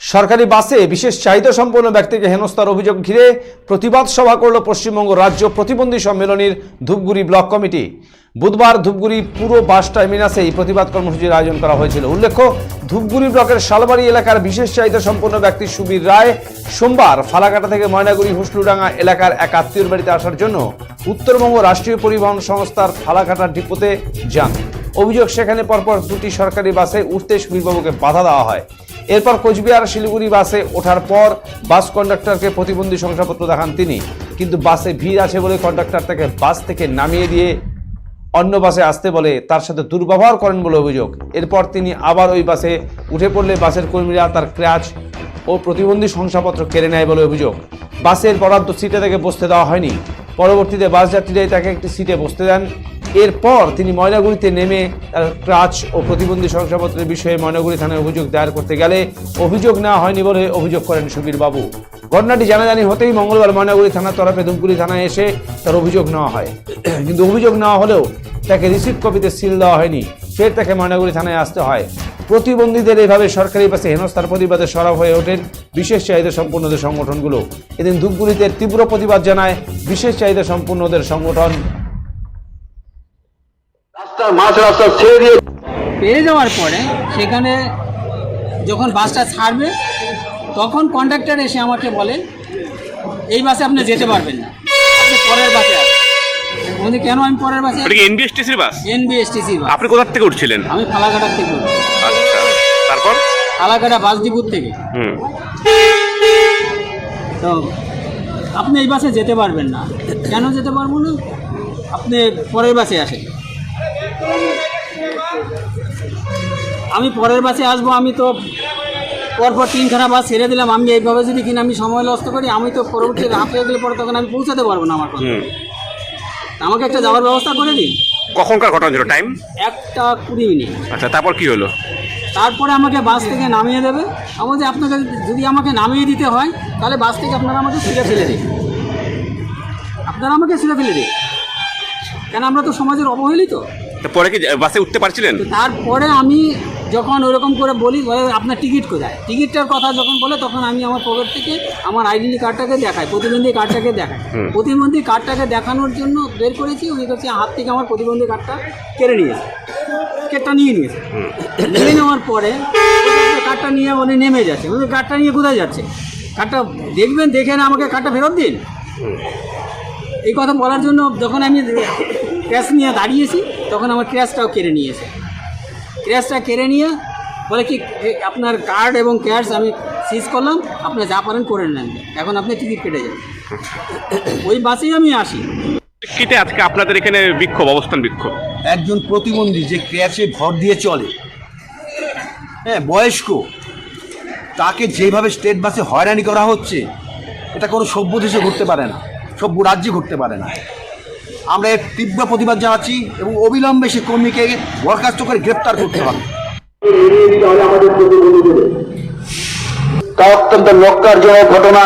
সরকারি বাসে বিশেষ চাহিদা সম্পন্ন ব্যক্তিকে হেনস্থার অভিযোগ ঘিরে প্রতিবাদ সভা করল পশ্চিমবঙ্গ রাজ্য প্রতিবন্ধী সম্মেলনীর ধূপগুড়ি ব্লক কমিটি। বুধবার ধূপগুড়ি পুরো বাস টার্মিনাসে এই প্রতিবাদ কর্মসূচির আয়োজন করা হয়েছিল। উল্লেখ্য, ধূপগুড়ি ব্লকের শালবাড়ি এলাকার বিশেষ চাহিদা সম্পন্ন ব্যক্তি সুবীর রায় সোমবার ফালাকাটা থেকে ময়নাগুড়ি হুসলুডাঙ্গা এলাকার এক আত্মীয়র বাড়িতে আসার জন্য উত্তরবঙ্গ রাষ্ট্রীয় পরিবহন সংস্থার ফালাকাটা ডিপোতে যান। অভিযোগ, সেখানে পরপর দুটি সরকারি বাসে উঠতে সুবীরবাবুকে বাধা দেওয়া হয়। এরপর কোচবিহার শিলিগুড়ি বাসে ওঠার পর বাস কন্ডাক্টরকে প্রতিবন্ধী শংসাপত্র দেখান তিনি, কিন্তু বাসে ভিড় আছে বলে কন্ডাক্টর তাকে বাস থেকে নামিয়ে দিয়ে অন্য বাসে আসতে বলে তার সাথে দুর্ব্যবহার করেন বলে অভিযোগ। এরপর তিনি আবার ওই বাসে উঠে পড়লে বাসের কর্মীরা তার ক্র্যাচ ও প্রতিবন্ধী শংসাপত্র কেড়ে নেয় বলে অভিযোগ। বাসের বরাদ্দ সিটে তাকে বসতে দেওয়া হয়নি। পরবর্তীতে বাস যাত্রীরাই তাকে একটি সিটে বসতে দেন। এরপর তিনি ময়নাগুড়িতে নেমে তার ক্রাচ ও প্রতিবন্ধী শংসাপত্রের বিষয়ে ময়নাগুড়ি থানায় অভিযোগ দায়ের করতে গেলে অভিযোগ নেওয়া হয়নি বলে অভিযোগ করেন সুবীর বাবু। ঘটনাটি জানাজানি হতেই মঙ্গলবার ময়নাগুড়ি থানার তরফে ধূপগুড়ি থানায় এসে তার অভিযোগ নেওয়া হয়, কিন্তু অভিযোগ নেওয়া হলেও তাকে রিসিট কপিতে সিল দেওয়া হয়নি। ফের তাকে ময়নাগুড়ি থানায় আসতে হয়। প্রতিবন্ধীদের এইভাবে সরকারি বাসে হেনস্থার প্রতিবাদে সরব হয়ে ওঠেন বিশেষ চাহিদা সম্পন্নদের সংগঠনগুলো। এদিন ধূপগুড়িতে তীব্র প্রতিবাদ জানায় বিশেষ চাহিদা সম্পন্নদের সংগঠন। পেয়ে যাওয়ার পরে সেখানে যখন বাসটা ছাড়বে তখন কন্ডাক্টর এসে আমাকে বলে এই বাসে আপনি যেতে পারবেন না, আপনি পরের বাসে আসেন। বলি কেন আমি পরের বাসে? এনবিএসটিসির বাস? এনবিএসটিসির বাস। আপনি কোথা থেকে উঠছিলেন? আমি ফালাকাটা থেকে উঠছি। আচ্ছা, তারপর? ফালাকাটা বাস ডিপো থেকে। তো আপনি এই বাসে যেতে পারবেন না। কেন যেতে পারবো না? আপনি পরের বাসে আসেন। আমি পরের বাসে আসবো, আমি তো পরপর 3খানা বাস ছেড়ে দিলাম। আমি এইভাবে যদি কিনা আমি সময় নষ্ট করি, আমি তো পরবর্তী রাত হয়ে গেলে পরে তখন আমি পৌঁছাতে পারবো না আমার কথা। আমাকে একটা যাওয়ার ব্যবস্থা করে দিন। কখনকার ঘটনা ছিল? টাইম 1:20। আচ্ছা, তারপর কি হলো? তারপরে আমাকে বাস থেকে নামিয়ে দেবে। আমার যে আপনাকে যদি আমাকে নামিয়ে দিতে হয় তাহলে বাস থেকে আপনারা আমাকে ছিঁড়ে ফেলে দিন। আপনারা আমাকে ছিঁড়ে ফেলে দিন, কেন আমরা তো সমাজের অবহেলিত। পরে কি বাসে উঠতে পারছিলেন? তারপরে আমি যখন ওরকম করে বলি, আপনার টিকিট কোথায়, টিকিটটার কথা যখন বলে তখন আমি আমার পকেট থেকে আমার আইডেন্টি কার্ডটাকে দেখাই, প্রতিবন্ধী কার্ডটাকে দেখাই। প্রতিবন্ধী কার্ডটাকে দেখানোর জন্য বের করেছি। উনি হচ্ছে হাত থেকে আমার প্রতিবন্ধী কার্ডটা কেড়ে নিয়েছে, কেটটা নিয়ে নিয়েছে। নিয়ে নেওয়ার পরে কার্ডটা নিয়ে উনি নেমে যাচ্ছে। উনি কার্ডটা নিয়ে কোথায় যাচ্ছে? কার্ডটা দেখবেন, দেখে না আমাকে কার্ডটা ফেরত দিন। এই কথা বলার জন্য যখন আমি ক্যাশ নিয়ে দাঁড়িয়েছি তখন আমার ক্যাশটাও কেড়ে নিয়েছে। ক্যাশটা কেড়ে নিয়ে বলে কি আপনার কার্ড এবং ক্যাশ আমি সিজ করলাম, আপনি যা পারেন করে নেন, এখন আপনি টিকিট কেটে যান। ওই বাসেই আমি আসি। কিতে আজকে আপনাদের এখানে বিক্ষোভ, অবস্থান বিক্ষোভ? একজন প্রতিবন্ধী যে ক্র্যাচে ভর দিয়ে চলে, হ্যাঁ, বয়স্ক, তাকে যেভাবে স্টেট বাসে হয়রানি করা হচ্ছে, এটা কোনো সভ্য দেশে ঘটতে পারে না, সভ্য রাজ্যে ঘটতে পারে না। আমরা এর তীব্র প্রতিবাদ জানাচ্ছি এবং অবিলম্বে সে কর্মীকে বরখাস্ত করে গ্রেপ্তার করতে হবে। তা অত্যন্ত লক্ষ্যজনক ঘটনা।